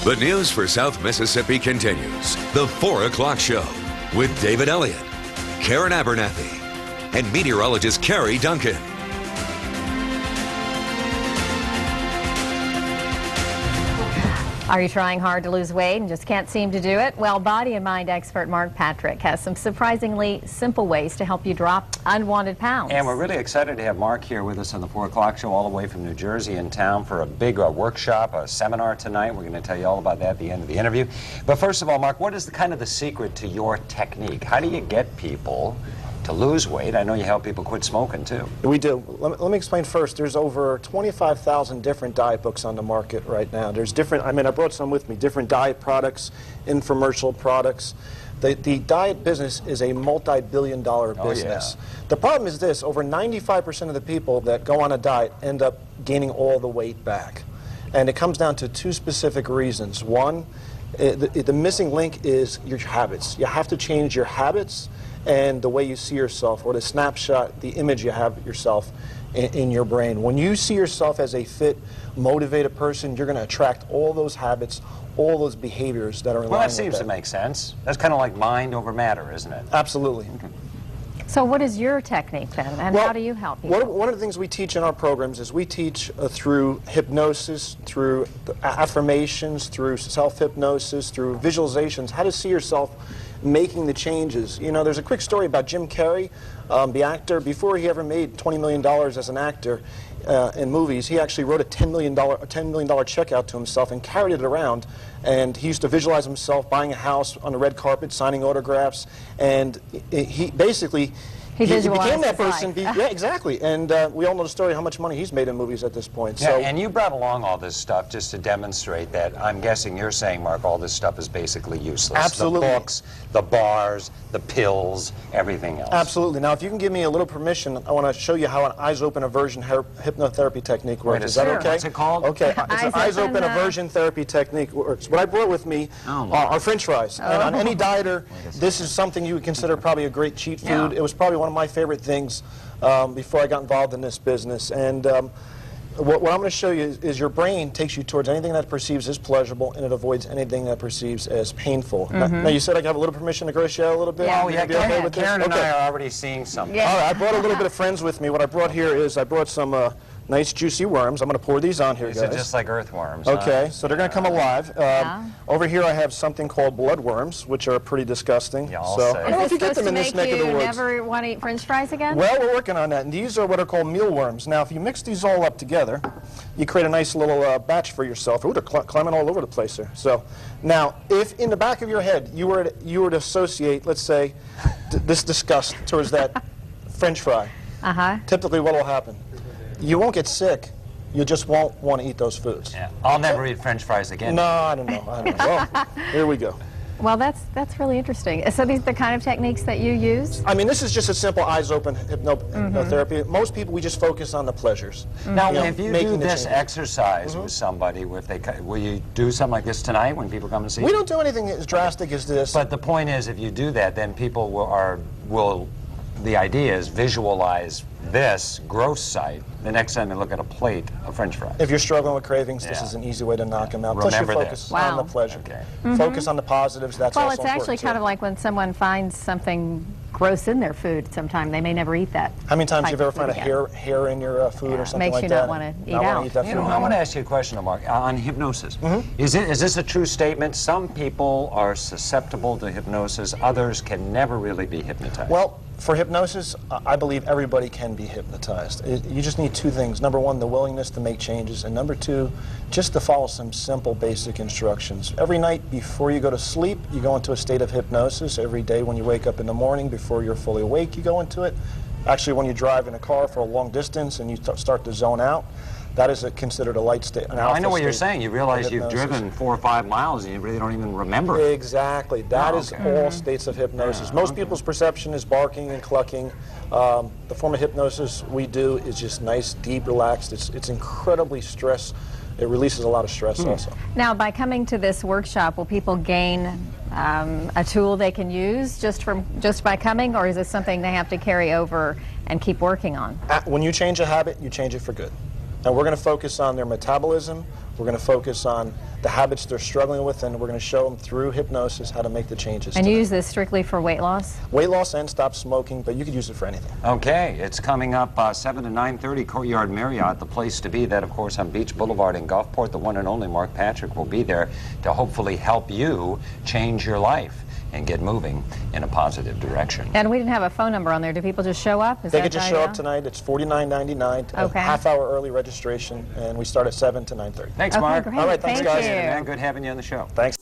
The news for South Mississippi continues. The 4 o'clock show with David Elliott, Karen Abernathy, and meteorologist Carrie Duncan. Are you trying hard to lose weight and just can't seem to do it? Well, body and mind expert Mark Patrick has some surprisingly simple ways to help you drop unwanted pounds. And we're really excited to have Mark here with us on the 4 o'clock show, all the way from New Jersey in town for a big workshop, a seminar tonight. We're going to tell you all about that at the end of the interview. But first of all, Mark, what is the secret to your technique? How do you get people to lose weight? I know you help people quit smoking, too. We do. Let me explain first. There's over 25,000 different diet books on the market right now. There's different, I brought some with me, different diet products, infomercial products. The diet business is a multi-billion-dollar business. Yeah. The problem is this: over 95% of the people that go on a diet end up gaining all the weight back. And it comes down to 2 specific reasons. One, the missing link is your habits. You have to change your habits and the way you see yourself, or the snapshot, the image you have of yourself in your brain. When you see yourself as a fit, motivated person, you're going to attract all those habits, all those behaviors that are in line with that. Well, that seems to make sense. That's kind of like mind over matter, isn't it? Absolutely. Okay. So what is your technique then, and how do you help people? One of the things we teach in our programs is we teach through hypnosis, through affirmations, through self-hypnosis, through visualizations, how to see yourself making the changes. You know, there's a quick story about Jim Carrey, the actor. Before he ever made $20 million as an actor in movies, he actually wrote a $10 million check out to himself and carried it around. And he used to visualize himself buying a house on the red carpet, signing autographs, and he basically he became that person. Yeah, exactly. And we all know the story how much money he's made in movies at this point. Yeah, so, and you brought along all this stuff just to demonstrate that. I'm guessing you're saying, Mark, all this stuff is basically useless. Absolutely. The books, the bars, the pills, everything else. Absolutely. Now, if you can give me a little permission, I want to show you how an eyes-open aversion hypnotherapy technique works. Is that okay? What's it called? Okay. It's an eyes-open aversion therapy technique works. What I brought with me are French fries. And on any dieter, this is something you would consider probably a great cheat food. Yeah. It was probably one of my favorite things before I got involved in this business. And what I'm going to show you is your brain takes you towards anything that perceives as pleasurable, and it avoids anything that perceives as painful. Now, you said I have a little permission to gross you out a little bit? Yeah. Oh, yeah, Karen and I are already seeing something. Yeah. All right, I brought a little bit of friends with me. What I brought here is I brought some nice juicy worms. I'm going to pour these on here, These guys. are just like earthworms. Okay, huh? so they're going to come alive. Over here I have something called bloodworms, which are pretty disgusting. Yeah, I'll so say. I don't know if you get them in this neck of the woods. Never want to eat French fries again? Well, we're working on that, and these are what are called mealworms. Now, if you mix these all up together, you create a nice little batch for yourself. Ooh, they're climbing all over the place here. So, now, if in the back of your head you were to associate, let's say, this disgust towards that French fry, typically what will happen? You won't get sick. You just won't want to eat those foods. Yeah. I'll never eat French fries again. No, I don't know. Well, here we go. Well, that's really interesting. So these are the kind of techniques that you use? I mean, this is just a simple eyes-open hypnotherapy. Most people, we just focus on the pleasures. Now, if you do this exercise with somebody, will you do something like this tonight when people come and see you? We don't do anything as drastic as this. But the point is, if you do that, then people will the idea is visualize this gross sight the next time they look at a plate of French fries. If you're struggling with cravings, this is an easy way to knock them out. Remember Plus, you focus on the pleasure. Okay. Focus on the positives. That's Well, also it's actually important, kind too. of like when someone finds something gross in their food sometime. They may never eat that. How many times have you ever food found a hair in your food or something makes like you that? not want to eat Not out. want to eat that food. I want to ask you a question, Mark, on hypnosis. Is this a true statement? Some people are susceptible to hypnosis. Others can never really be hypnotized. Well, for hypnosis, I believe everybody can be hypnotized. You just need 2 things. Number 1, the willingness to make changes. And number 2, just to follow some simple, basic instructions. Every night before you go to sleep, you go into a state of hypnosis. Every day when you wake up in the morning, before you're fully awake, you go into it. Actually, when you drive in a car for a long distance and you start to zone out, that is considered a light state. I know what you're saying. You realize you've driven 4 or 5 miles and you really don't even remember. Exactly. That is all states of hypnosis. Most people's perception is barking and clucking. The form of hypnosis we do is just nice, deep, relaxed. It's incredibly stress. It releases a lot of stress also. Now, by coming to this workshop, will people gain a tool they can use just by coming, or is this something they have to carry over and keep working on? When you change a habit, you change it for good. And we're going to focus on their metabolism. We're going to focus on the habits they're struggling with, and we're going to show them through hypnosis how to make the changes. And you use this strictly for weight loss? Weight loss and stop smoking, but you could use it for anything. Okay, it's coming up 7 to 9:30, Courtyard Marriott, the place to be. That, of course, on Beach Boulevard in Gulfport. The one and only Mark Patrick will be there to hopefully help you change your life and get moving in a positive direction. And we didn't have a phone number on there. Do people just show up? They could just show up tonight. It's $49.99, Okay. a half-hour early registration, and we start at 7 to 9:30. Thanks, Okay, Mark. great. All right, thanks, Thank guys. you. Man, good having you on the show. Thanks.